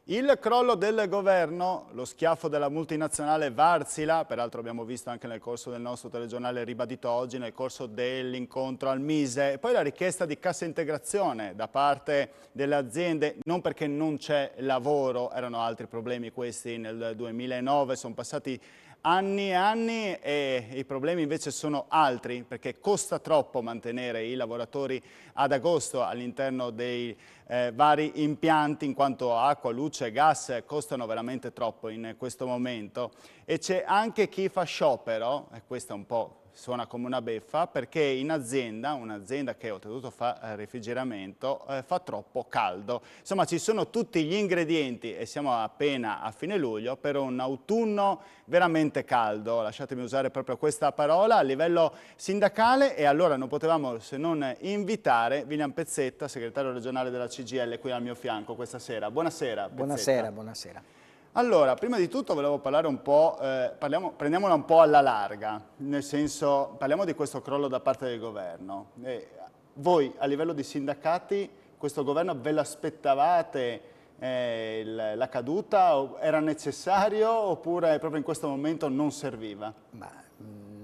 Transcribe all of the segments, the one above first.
Il crollo del governo, lo schiaffo della multinazionale Wärtsilä, peraltro abbiamo visto anche nel corso del nostro telegiornale ribadito oggi, nel corso dell'incontro al Mise, e poi la richiesta di cassa integrazione da parte delle aziende, non perché non c'è lavoro, erano altri problemi questi nel 2009, sono passati anni e anni e i problemi invece sono altri perché costa troppo mantenere i lavoratori ad agosto all'interno dei vari impianti in quanto acqua, luce e gas costano veramente troppo in questo momento e c'è anche chi fa sciopero, e questo è un po' suona come una beffa, perché in azienda, un'azienda che oltretutto fa refrigeramento, fa troppo caldo. Insomma ci sono tutti gli ingredienti e siamo appena a fine luglio per un autunno veramente caldo, lasciatemi usare proprio questa parola, a livello sindacale e allora non potevamo se non invitare William Pezzetta, segretario regionale della CGIL, qui al mio fianco questa sera. Buonasera Pezzetta. Buonasera, buonasera. Allora, prima di tutto volevo parlare un po', prendiamola un po' alla larga, nel senso, parliamo di questo crollo da parte del governo. Voi, a livello di sindacati, questo governo ve l'aspettavate la caduta? Era necessario oppure proprio in questo momento non serviva?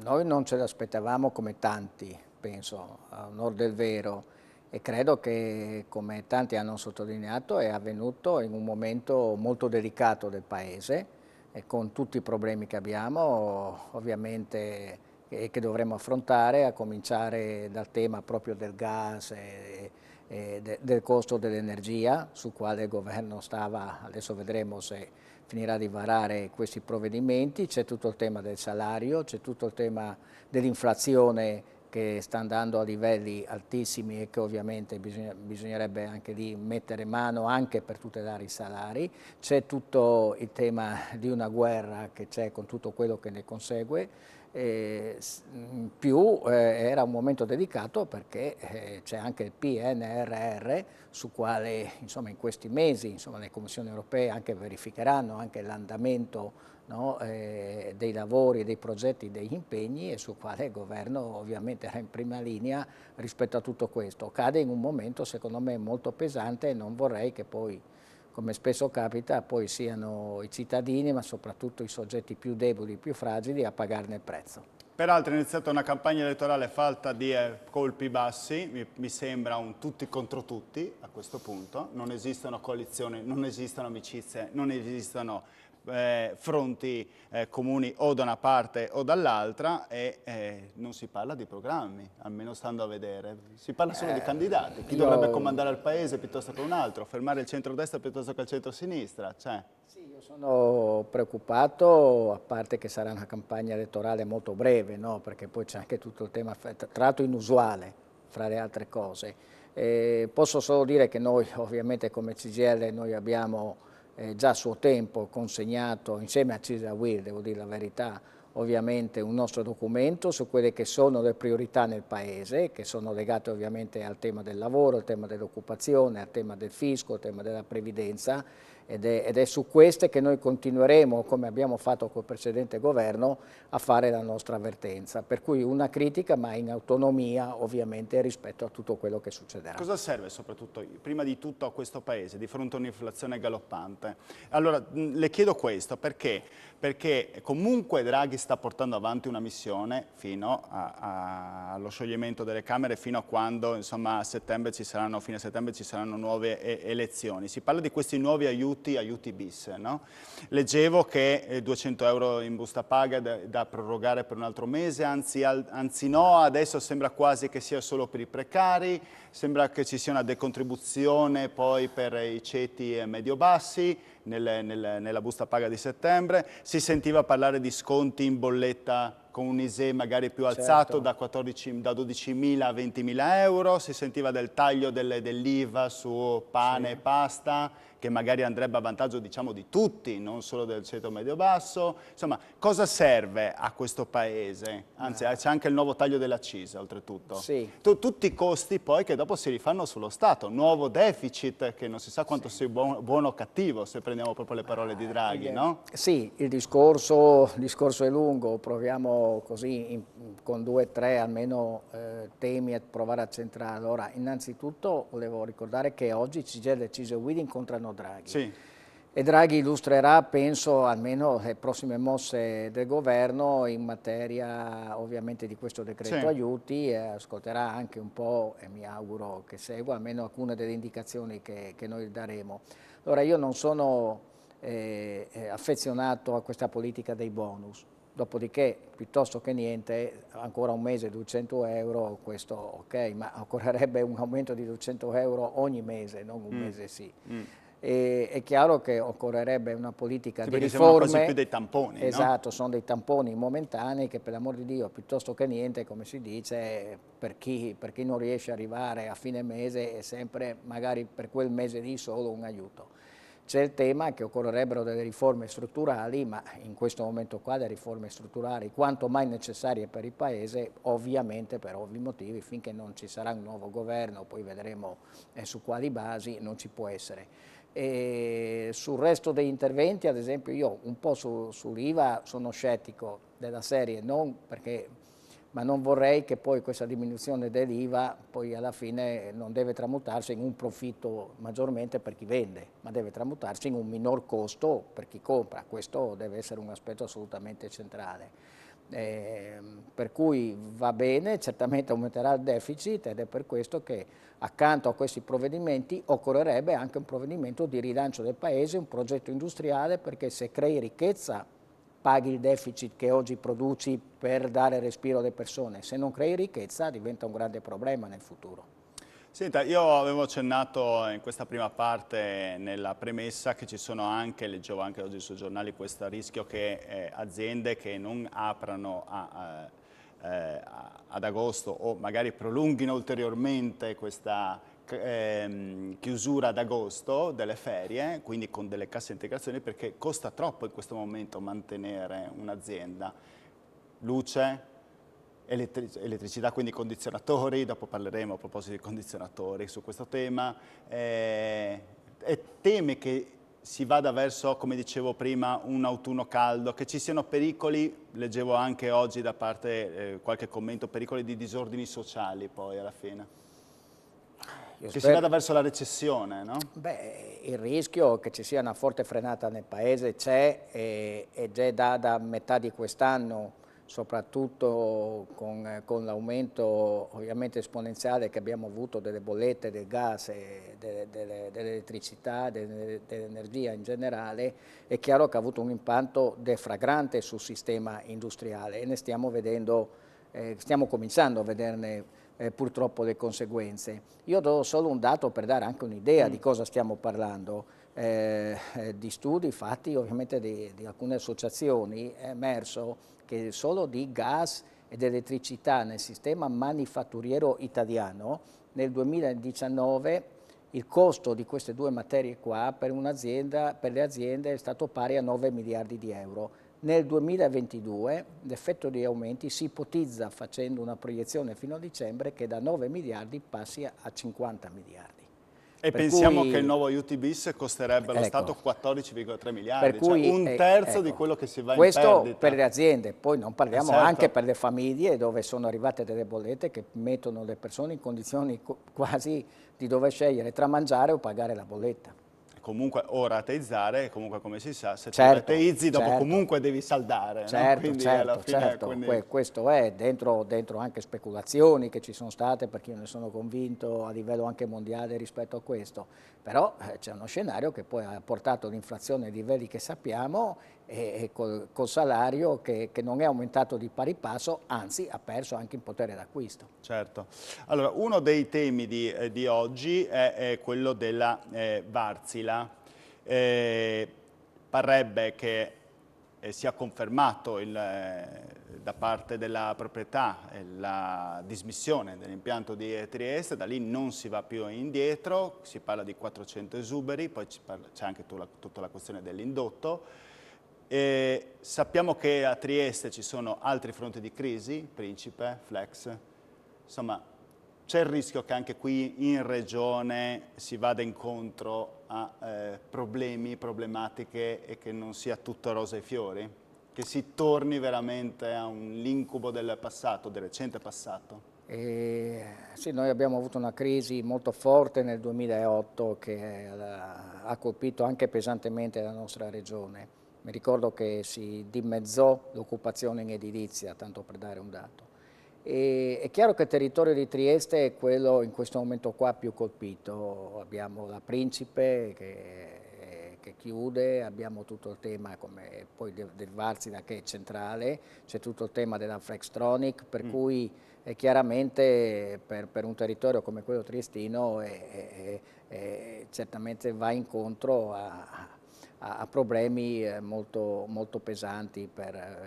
Noi non ce l'aspettavamo come tanti, penso, a onor del vero. E credo che, come tanti hanno sottolineato, è avvenuto in un momento molto delicato del Paese, e con tutti i problemi che abbiamo, ovviamente, che dovremo affrontare, a cominciare dal tema proprio del gas e del costo dell'energia, sul quale il governo stava, adesso vedremo se finirà di varare questi provvedimenti, c'è tutto il tema del salario, c'è tutto il tema dell'inflazione che sta andando a livelli altissimi e che ovviamente bisognerebbe anche lì mettere mano anche per tutelare i salari, c'è tutto il tema di una guerra che c'è con tutto quello che ne consegue, era un momento dedicato perché c'è anche il PNRR su quale insomma, in questi mesi le Commissioni europee anche verificheranno anche l'andamento, no, dei lavori, dei progetti, degli impegni, e sul quale il governo ovviamente era in prima linea rispetto a tutto questo. Cade in un momento secondo me molto pesante e non vorrei che poi, come spesso capita, poi siano i cittadini ma soprattutto i soggetti più deboli, più fragili a pagarne il prezzo. Peraltro è iniziata una campagna elettorale fatta di colpi bassi, mi sembra un tutti contro tutti a questo punto, non esistono coalizioni, non esistono amicizie, non esistono fronti comuni o da una parte o dall'altra e non si parla di programmi, almeno stando a vedere, si parla solo di candidati, chi dovrebbe comandare il paese piuttosto che un altro, fermare il centrodestra piuttosto che il centrosinistra, cioè. Sì, io sono preoccupato, a parte che sarà una campagna elettorale molto breve, no? Perché poi c'è anche tutto il tema, tra l'altro inusuale, fra le altre cose. Posso solo dire che noi ovviamente come CGIL noi abbiamo già a suo tempo consegnato insieme a CISA-UIL, devo dire la verità, ovviamente un nostro documento su quelle che sono le priorità nel Paese, che sono legate ovviamente al tema del lavoro, al tema dell'occupazione, al tema del fisco, al tema della previdenza, ed è su queste che noi continueremo, come abbiamo fatto col precedente governo, a fare la nostra avvertenza. Per cui una critica, ma in autonomia ovviamente rispetto a tutto quello che succederà. Cosa serve soprattutto, prima di tutto, a questo Paese di fronte a un'inflazione galoppante? Allora, le chiedo questo perché? Perché comunque Draghi sta portando avanti una missione fino allo scioglimento delle Camere, fino a quando, insomma, a settembre fine settembre ci saranno nuove elezioni. Si parla di questi nuovi aiuti bis, no? Leggevo che 200 euro in busta paga da prorogare per un altro mese, anzi no, adesso sembra quasi che sia solo per i precari, sembra che ci sia una decontribuzione poi per i ceti medio-bassi nella busta paga di settembre, si sentiva parlare di sconti in bolletta con un ISEE magari più alzato, Certo. da 12.000 a 20.000 euro, si sentiva del taglio dell'IVA su pane e pasta, che magari andrebbe a vantaggio diciamo di tutti, non solo del ceto medio-basso. Insomma, cosa serve a questo Paese? Anzi, c'è anche il nuovo taglio dell'accisa, oltretutto. Sì. Tutti i costi poi che dopo si rifanno sullo Stato, nuovo deficit che non si sa quanto sia buono o cattivo, se prendiamo proprio le parole di Draghi, no? Sì, il discorso è lungo, proviamo così con 2 o 3 almeno temi a provare a centrare. Allora, innanzitutto volevo ricordare che oggi CGIL e CISA-UIL incontrano Draghi. Sì. E Draghi illustrerà, penso, almeno le prossime mosse del governo in materia ovviamente di questo decreto Sì. aiuti e ascolterà anche un po', e mi auguro che segua almeno alcune delle indicazioni che noi daremo. Allora io non sono affezionato a questa politica dei bonus, dopodiché piuttosto che niente, ancora un mese 200 euro, questo ok, ma occorrerebbe un aumento di 200 euro ogni mese, non un Mm. mese sì. Mm. E è chiaro che occorrerebbe una politica Sì, di perché sembrano quasi più riforme, dei tamponi, no? esatto, sono dei tamponi momentanei che per l'amor di Dio, piuttosto che niente, come si dice, per chi non riesce ad arrivare a fine mese è sempre magari per quel mese lì solo un aiuto. C'è il tema che occorrerebbero delle riforme strutturali, ma in questo momento qua le riforme strutturali quanto mai necessarie per il Paese, ovviamente per ovvi motivi, finché non ci sarà un nuovo governo, poi vedremo su quali basi, non ci può essere. E sul resto degli interventi, ad esempio, io un po' sull'IVA sono scettico della serie, ma non vorrei che poi questa diminuzione dell'IVA poi alla fine non deve tramutarsi in un profitto maggiormente per chi vende, ma deve tramutarsi in un minor costo per chi compra. Questo deve essere un aspetto assolutamente centrale. Per cui va bene, certamente aumenterà il deficit ed è per questo che accanto a questi provvedimenti occorrerebbe anche un provvedimento di rilancio del Paese, un progetto industriale, perché se crei ricchezza paghi il deficit che oggi produci per dare respiro alle persone, se non crei ricchezza diventa un grande problema nel futuro. Senta, io avevo accennato in questa prima parte nella premessa che ci sono anche, leggevo anche oggi sui giornali, questo rischio che aziende che non aprano ad agosto o magari prolunghino ulteriormente questa chiusura ad agosto delle ferie, quindi con delle casse integrazioni, perché costa troppo in questo momento mantenere un'azienda. Luce, elettricità, quindi condizionatori, dopo parleremo a proposito di condizionatori su questo tema, e teme che si vada verso, come dicevo prima, un autunno caldo, che ci siano pericoli, leggevo anche oggi da parte qualche commento, pericoli di disordini sociali poi alla fine. Io Che si spero. vada verso la recessione, no? Beh, il rischio che ci sia una forte frenata nel Paese c'è e già da metà di quest'anno, soprattutto con l'aumento ovviamente esponenziale che abbiamo avuto delle bollette del gas e dell'elettricità, dell'energia in generale, è chiaro che ha avuto un impatto deflagrante sul sistema industriale e ne stiamo vedendo, stiamo cominciando a vederne purtroppo le conseguenze. Io do solo un dato per dare anche un'idea di cosa stiamo parlando. Di studi fatti ovviamente di alcune associazioni è emerso che solo di gas ed elettricità nel sistema manifatturiero italiano nel 2019 il costo di queste due materie qua per un'azienda, per le aziende è stato pari a 9 miliardi di euro. Nel 2022 l'effetto di aumenti si ipotizza, facendo una proiezione fino a dicembre, che da 9 miliardi passi a 50 miliardi. E Per pensiamo che il cui, nuovo UT-bis costerebbe allo ecco, Stato 14,3 per miliardi, cioè cui un terzo di ecco, quello che si va in questo per perdita. le aziende, poi non parliamo anche Certo. per le famiglie dove sono arrivate delle bollette che mettono le persone in condizioni quasi di dover scegliere tra mangiare o pagare la bolletta. Comunque o rateizzare, comunque come si sa, se tu Certo, rateizzi dopo certo. comunque devi saldare, no? Certo, Quindi alla certo, fine... certo, questo è dentro anche speculazioni che ci sono state perché io ne sono convinto a livello anche mondiale rispetto a questo, però c'è uno scenario che poi ha portato l'inflazione ai livelli che sappiamo e col salario che non è aumentato di pari passo, anzi ha perso anche in potere d'acquisto. Certo. Allora, uno dei temi di oggi è quello della Varsila. Parrebbe che sia confermato da parte della proprietà la dismissione dell'impianto di Trieste, da lì non si va più indietro, si parla di 400 esuberi, poi c'è anche tutta la questione dell'indotto. Sappiamo che a Trieste ci sono altri fronti di crisi, Principe, Flex, insomma c'è il rischio che anche qui in regione si vada incontro a problemi, problematiche e che non sia tutto rose e fiori? Che si torni veramente a l'incubo del passato, del recente passato? Sì, noi abbiamo avuto una crisi molto forte nel 2008 che ha ha colpito anche pesantemente la nostra regione. Mi ricordo che si dimezzò l'occupazione in edilizia, tanto per dare un dato. E è chiaro che il territorio di Trieste è quello in questo momento qua più colpito. Abbiamo la Principe che chiude, abbiamo tutto il tema come poi del Varzina che è centrale, c'è tutto il tema della Flextronic, per cui chiaramente per un territorio come quello triestino certamente va incontro a problemi molto, molto pesanti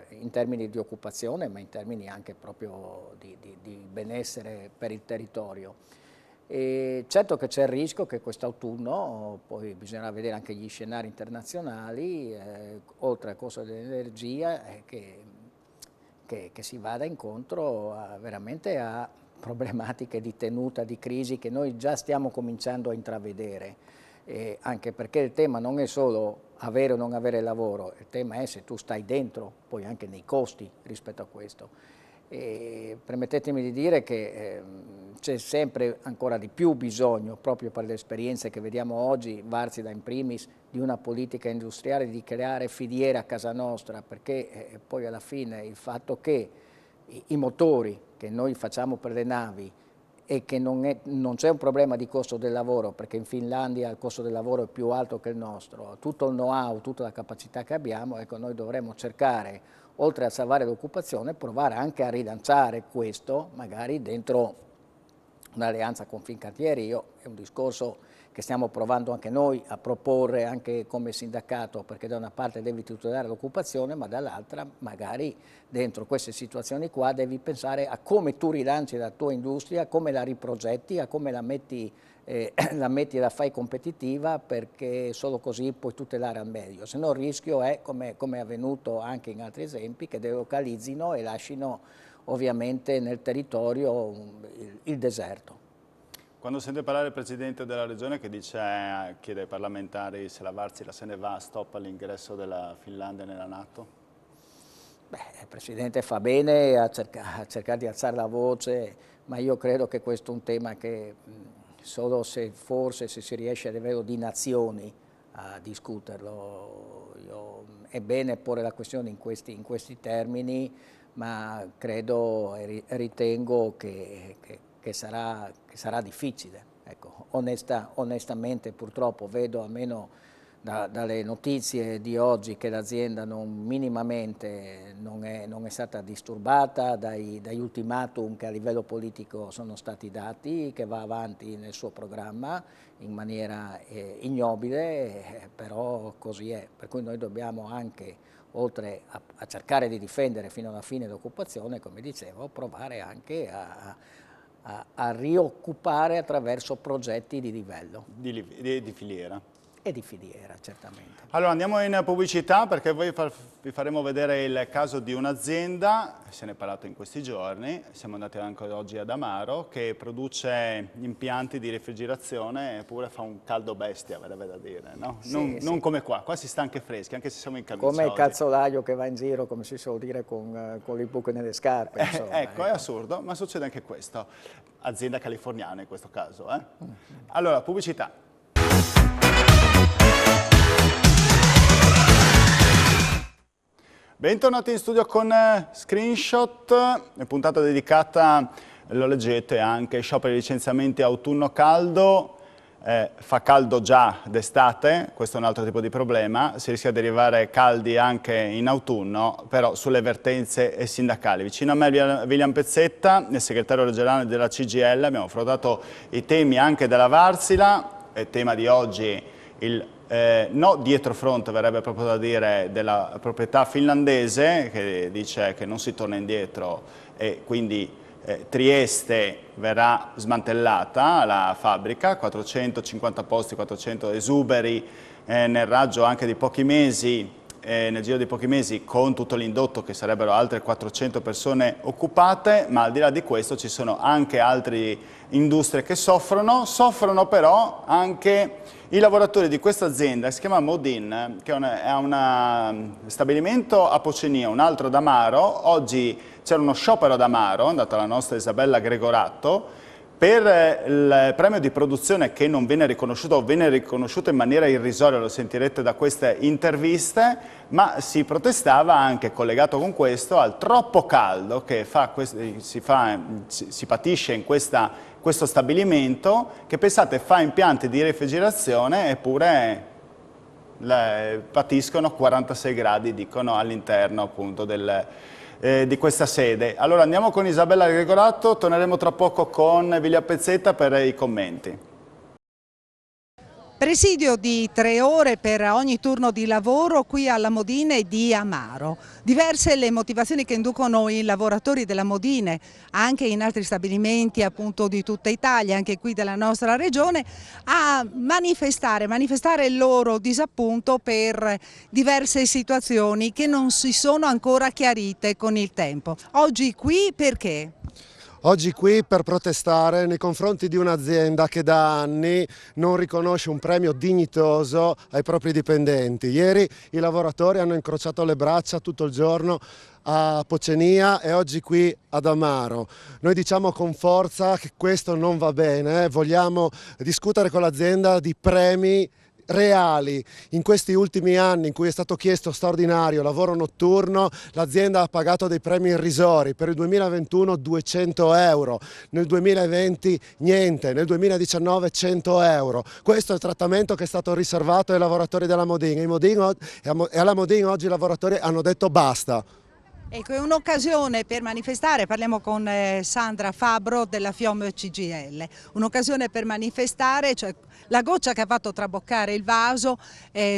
in termini di occupazione, ma in termini anche proprio di benessere per il territorio. E certo che c'è il rischio che quest'autunno, poi bisognerà vedere anche gli scenari internazionali, oltre al costo dell'energia, che si vada incontro veramente a problematiche di tenuta, di crisi che noi già stiamo cominciando a intravedere. Anche perché il tema non è solo avere o non avere lavoro, il tema è se tu stai dentro, poi anche nei costi rispetto a questo. Permettetemi di dire che c'è sempre ancora di più bisogno, proprio per le esperienze che vediamo oggi, Varzina in primis, di una politica industriale, di creare filiere a casa nostra, perché poi alla fine il fatto che i motori che noi facciamo per le navi e che non c'è un problema di costo del lavoro, perché in Finlandia il costo del lavoro è più alto che il nostro, tutto il know-how, tutta la capacità che abbiamo, ecco, noi dovremmo cercare, oltre a salvare l'occupazione, provare anche a rilanciare questo, magari dentro un'alleanza con Fincantieri. È un discorso che stiamo provando anche noi a proporre anche come sindacato, perché da una parte devi tutelare l'occupazione, ma dall'altra magari dentro queste situazioni qua devi pensare a come tu rilanci la tua industria, come la riprogetti, a come la metti e la fai competitiva, perché solo così puoi tutelare al meglio. Se no il rischio è, come è avvenuto anche in altri esempi, che delocalizzino e lasciano ovviamente nel territorio il deserto. Quando sente parlare il Presidente della Regione che chiede ai parlamentari se la Varzina se ne va, stop all'ingresso della Finlandia nella NATO? Beh, il Presidente fa bene a cercare di alzare la voce, ma io credo che questo è un tema che solo se forse se si riesce a livello di nazioni a discuterlo. È bene porre la questione in questi termini, ma credo e ritengo che sarà difficile. Ecco, onestamente purtroppo vedo almeno dalle notizie di oggi che l'azienda minimamente non è stata disturbata dagli ultimatum che a livello politico sono stati dati, che va avanti nel suo programma in maniera ignobile, però così è. Per cui noi dobbiamo anche, oltre a cercare di difendere fino alla fine l'occupazione, come dicevo, provare anche a rioccupare attraverso progetti di livello. Di filiera. E di filiera, certamente. Allora andiamo in pubblicità perché vi faremo vedere il caso di un'azienda, se ne è parlato in questi giorni, siamo andati anche oggi ad Amaro, che produce impianti di refrigerazione eppure fa un caldo bestia, verrebbe da dire, no? Sì, non come qua si sta anche freschi, anche se siamo in camicia come il oggi. calzolaio che va in giro, come si suol dire, con le buche nelle scarpe. Insomma, ecco, è assurdo, ma succede anche questo. Azienda californiana in questo caso. Allora, pubblicità. Bentornati in studio con Screenshot, puntata dedicata, lo leggete anche, sciopero di licenziamenti autunno caldo, fa caldo già d'estate, questo è un altro tipo di problema, si rischia di arrivare caldi anche in autunno, però sulle vertenze sindacali. Vicino a me William Pezzetta, il segretario regionale della CGIL, abbiamo affrontato i temi anche della Varsila, il tema di oggi il no dietrofront, verrebbe proprio da dire, della proprietà finlandese che dice che non si torna indietro e quindi Trieste verrà smantellata, la fabbrica, 450 posti, 400 esuberi nel raggio anche di pochi mesi, nel giro di pochi mesi, con tutto l'indotto che sarebbero altre 400 persone occupate, ma al di là di questo ci sono anche altre industrie che soffrono però anche i lavoratori di questa azienda, che si chiama Modin, che è un stabilimento a Pocenia, un altro ad Amaro. Oggi c'era uno sciopero ad Amaro, è andata la nostra Isabella Gregoratto, Per il premio di produzione che non viene riconosciuto o viene riconosciuto in maniera irrisoria, lo sentirete da queste interviste, ma si protestava anche, collegato con questo, al troppo caldo che si patisce in questo stabilimento, che pensate fa impianti di refrigerazione eppure patiscono 46 gradi, dicono, all'interno appunto di questa sede. Allora andiamo con Isabella Gregorato, torneremo tra poco con Viglia Pezzetta per i commenti. Presidio di 3 ore per ogni turno di lavoro qui alla Modine di Amaro. Diverse le motivazioni che inducono i lavoratori della Modine, anche in altri stabilimenti appunto di tutta Italia, anche qui della nostra regione, a manifestare il loro disappunto per diverse situazioni che non si sono ancora chiarite con il tempo. Oggi qui perché? Oggi qui per protestare nei confronti di un'azienda che da anni non riconosce un premio dignitoso ai propri dipendenti. Ieri i lavoratori hanno incrociato le braccia tutto il giorno a Pocenia e oggi qui ad Amaro. Noi diciamo con forza che questo non va bene, vogliamo discutere con l'azienda di premi reali. In questi ultimi anni in cui è stato chiesto straordinario lavoro notturno, l'azienda ha pagato dei premi irrisori. Per il 2021 200 euro, nel 2020 niente, nel 2019 100 euro. Questo è il trattamento che è stato riservato ai lavoratori della Modin. E alla Modin oggi i lavoratori hanno detto basta. Ecco, è un'occasione per manifestare, parliamo con Sandra Fabbro della FIOM CGIL, un'occasione per manifestare, cioè la goccia che ha fatto traboccare il vaso,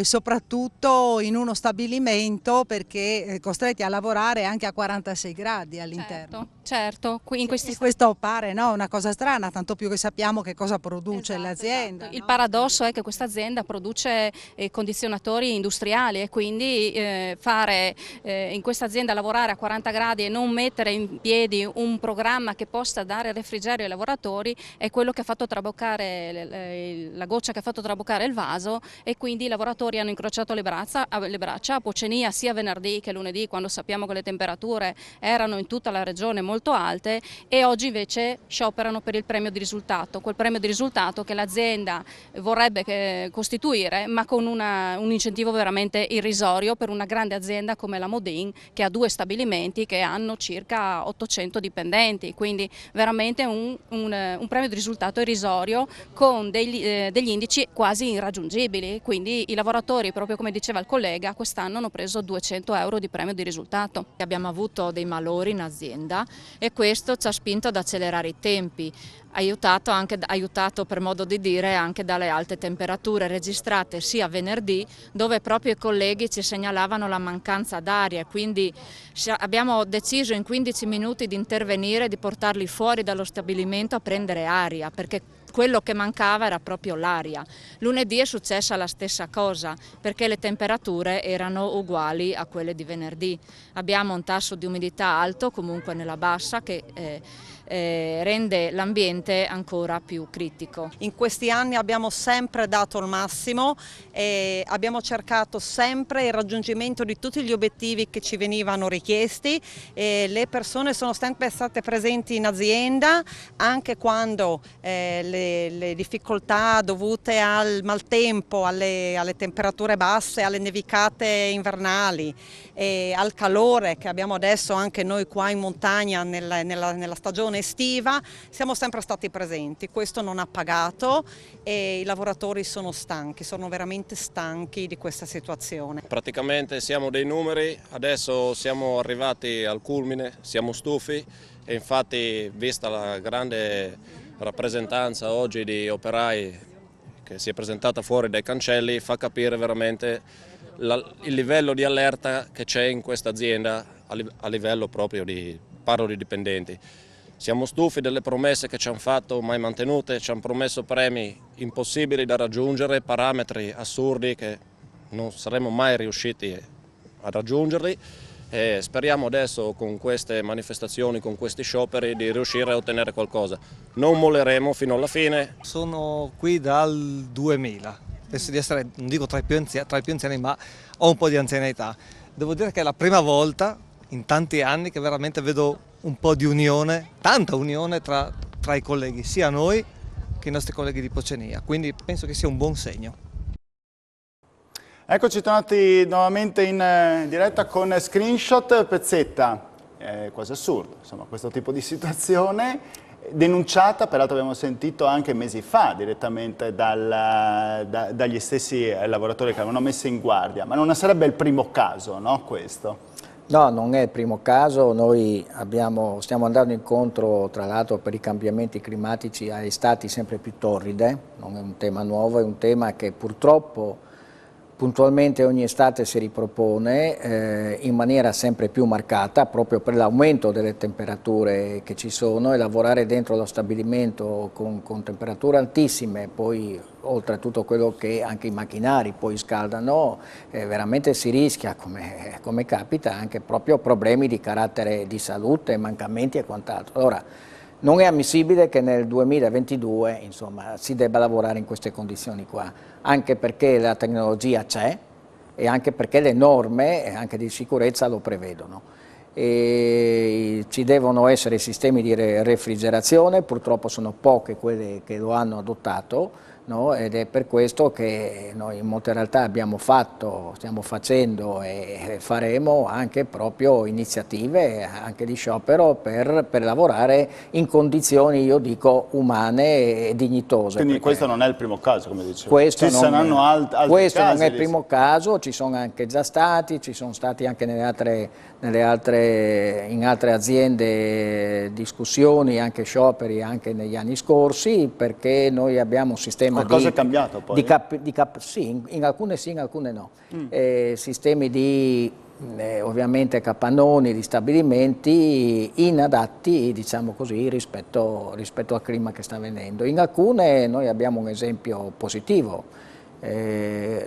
soprattutto in uno stabilimento perché costretti a lavorare anche a 46 gradi all'interno. Certo, qui in questi questo pare, no, una cosa strana, tanto più che sappiamo che cosa produce l'azienda. Esatto. Il paradosso è che questa azienda produce condizionatori industriali e quindi fare in questa azienda lavorare a 40 gradi e non mettere in piedi un programma che possa dare refrigerio ai lavoratori è quello che ha fatto traboccare la goccia che ha fatto traboccare il vaso, e quindi i lavoratori hanno incrociato le braccia a Pocenia sia venerdì che lunedì, quando sappiamo che le temperature erano in tutta la regione molto alte, e oggi invece scioperano per il premio di risultato, quel premio di risultato che l'azienda vorrebbe costituire, ma con un incentivo veramente irrisorio per una grande azienda come la Modin, che ha 2 stabilimenti che hanno circa 800 dipendenti, quindi veramente un premio di risultato irrisorio con degli indici quasi irraggiungibili. Quindi i lavoratori, proprio come diceva il collega, quest'anno hanno preso 200 euro di premio di risultato. Abbiamo avuto dei malori in azienda e questo ci ha spinto ad accelerare i tempi, aiutato per modo di dire anche dalle alte temperature registrate sia venerdì, dove proprio i colleghi ci segnalavano la mancanza d'aria, quindi abbiamo deciso in 15 minuti di intervenire, di portarli fuori dallo stabilimento a prendere aria, perché quello che mancava era proprio l'aria. Lunedì è successa la stessa cosa perché le temperature erano uguali a quelle di venerdì. Abbiamo un tasso di umidità alto, comunque nella bassa, che rende l'ambiente ancora più critico. In questi anni abbiamo sempre dato il massimo e abbiamo cercato sempre il raggiungimento di tutti gli obiettivi che ci venivano richiesti, e le persone sono sempre state presenti in azienda anche quando le difficoltà dovute al maltempo, alle temperature basse, alle nevicate invernali e al calore che abbiamo adesso anche noi qua in montagna nella stagione estiva, siamo sempre stati presenti. Questo non ha pagato e i lavoratori sono stanchi, sono veramente stanchi di questa situazione. Praticamente siamo dei numeri, adesso siamo arrivati al culmine, siamo stufi e infatti, vista la grande rappresentanza oggi di operai che si è presentata fuori dai cancelli, fa capire veramente il livello di allerta che c'è in questa azienda a livello proprio parlo di dipendenti. Siamo stufi delle promesse che ci hanno fatto, mai mantenute, ci hanno promesso premi impossibili da raggiungere, parametri assurdi che non saremmo mai riusciti a raggiungerli, e speriamo adesso con queste manifestazioni, con questi scioperi, di riuscire a ottenere qualcosa. Non molleremo fino alla fine. Sono qui dal 2000, penso di essere, non dico tra i più anziani, ma ho un po' di anzianità. Devo dire che è la prima volta in tanti anni che veramente vedo un po' di unione, tanta unione tra tra i colleghi, sia noi che i nostri colleghi di Pocenia, quindi penso che sia un buon segno. Eccoci tornati nuovamente in diretta con Screenshot. Pezzetta, è quasi assurdo, insomma, questo tipo di situazione denunciata, peraltro abbiamo sentito anche mesi fa direttamente dagli stessi lavoratori che avevano messo in guardia, ma non sarebbe il primo caso, no, questo? No, non è il primo caso, noi stiamo andando incontro tra l'altro per i cambiamenti climatici a estati sempre più torride, non è un tema nuovo, è un tema che purtroppo puntualmente ogni estate si ripropone in maniera sempre più marcata proprio per l'aumento delle temperature che ci sono, e lavorare dentro lo stabilimento con temperature altissime, poi oltre a tutto quello che anche i macchinari poi scaldano, veramente si rischia, come capita, anche proprio problemi di carattere di salute, mancamenti e quant'altro. Allora, non è ammissibile che nel 2022 insomma, si debba lavorare in queste condizioni qua, anche perché la tecnologia c'è e anche perché le norme anche di sicurezza lo prevedono. E ci devono essere sistemi di refrigerazione, purtroppo sono poche quelle che lo hanno adottato, no? Ed è per questo che noi in molte realtà abbiamo fatto, stiamo facendo e faremo anche proprio iniziative anche di sciopero per lavorare in condizioni, io dico, umane e dignitose. Quindi questo non è il primo caso, come dicevo. Questo ci saranno altri casi? Questo non è il primo caso, ci sono anche già stati, ci sono stati anche in altre aziende discussioni, anche scioperi anche negli anni scorsi, perché noi abbiamo un sistema qualcosa è cambiato poi? Sì, in alcune sì, in alcune no. Sistemi di ovviamente capannoni, di stabilimenti inadatti, diciamo così, rispetto al clima che sta avvenendo. In alcune noi abbiamo un esempio positivo.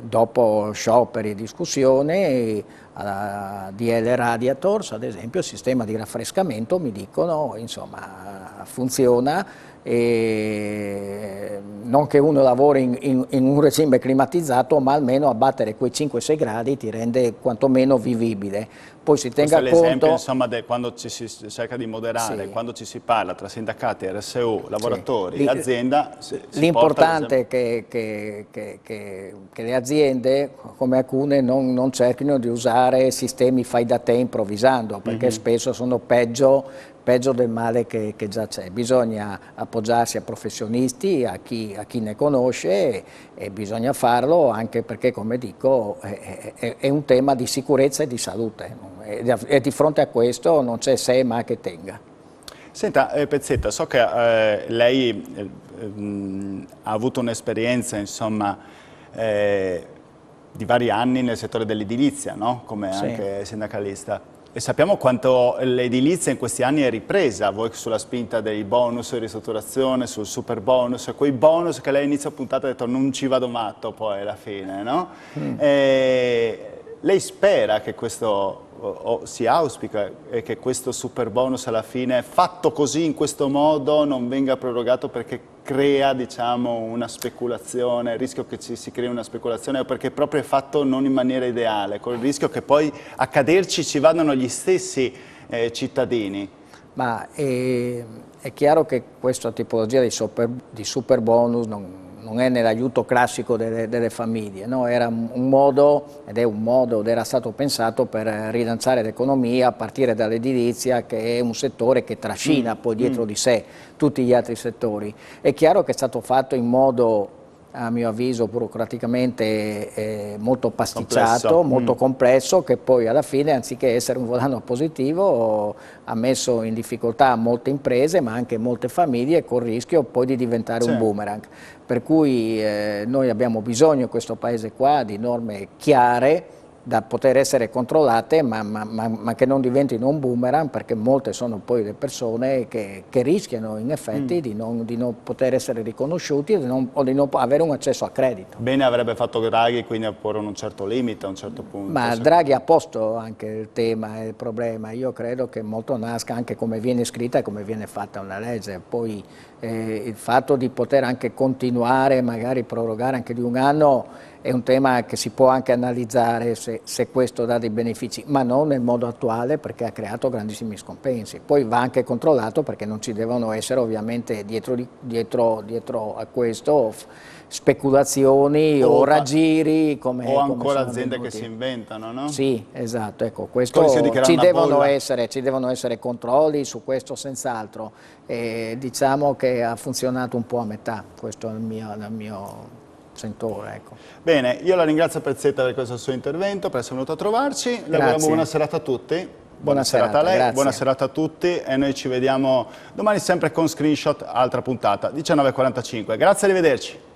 Dopo scioperi e discussioni DL Radiators, ad esempio, il sistema di raffrescamento, mi dicono, insomma, funziona. E non che uno lavori in un regime climatizzato, ma almeno abbattere quei 5-6 gradi ti rende quantomeno vivibile. Poi si tenga conto... Questo è l'esempio, insomma, quando ci si cerca di moderare, sì, quando ci si parla tra sindacati, RSU, lavoratori, sì, azienda... L'importante è che le aziende, come alcune, non cerchino di usare sistemi fai da te improvvisando, perché spesso sono peggio del male che già c'è. Bisogna appoggiarsi a professionisti, a chi ne conosce, e bisogna farlo anche perché, come dico, è un tema di sicurezza e di salute, e di fronte a questo non c'è se ma che tenga. Senta, Pezzetta, so che lei ha avuto un'esperienza, insomma, di vari anni nel settore dell'edilizia, no? Come sì, anche sindacalista. E sappiamo quanto l'edilizia in questi anni è ripresa, voi sulla spinta dei bonus di ristrutturazione, sul super bonus, quei bonus che lei inizia puntata ha detto non ci vado matto poi alla fine, no? Lei spera che questo, o si auspica che questo super bonus alla fine, fatto così in questo modo, non venga prorogato perché crea, diciamo, una speculazione, il rischio che si crei una speculazione, o perché proprio è fatto non in maniera ideale, con il rischio che poi a caderci ci vadano gli stessi cittadini? Ma è chiaro che questa tipologia di super bonus non è nell'aiuto classico delle famiglie, no? Era un modo, ed era stato pensato per rilanciare l'economia a partire dall'edilizia, che è un settore che trascina poi dietro di sé tutti gli altri settori. È chiaro che è stato fatto in modo, a mio avviso, burocraticamente molto pasticciato, molto complesso, che poi alla fine, anziché essere un volano positivo, ha messo in difficoltà molte imprese, ma anche molte famiglie, col rischio poi di diventare un boomerang. Per cui noi abbiamo bisogno in questo paese qua di norme chiare, da poter essere controllate, ma che non diventino un boomerang, perché molte sono poi le persone che rischiano in effetti di non poter essere riconosciuti o di non avere un accesso a credito. Bene avrebbe fatto Draghi quindi a porre un certo limite a un certo punto. Ma Draghi ha posto anche il tema e il problema. Io credo che molto nasca anche come viene scritta e come viene fatta una legge. Poi il fatto di poter anche continuare, magari prorogare anche di un anno, è un tema che si può anche analizzare se questo dà dei benefici, ma non nel modo attuale perché ha creato grandissimi scompensi. Poi va anche controllato perché non ci devono essere ovviamente dietro a questo speculazioni o raggiri come ancora aziende che si inventano, no? Sì, esatto, ecco, questo ci devono essere controlli su questo senz'altro, diciamo che ha funzionato un po' a metà, questo è il mio sentore. Ecco. Bene, io la ringrazio Pezzetta per questo suo intervento, per essere venuto a trovarci, le auguriamo buona serata a tutti. Buona serata a lei, grazie. Buona serata a tutti e noi ci vediamo domani sempre con Screenshot, altra puntata, 19:45. Grazie, arrivederci.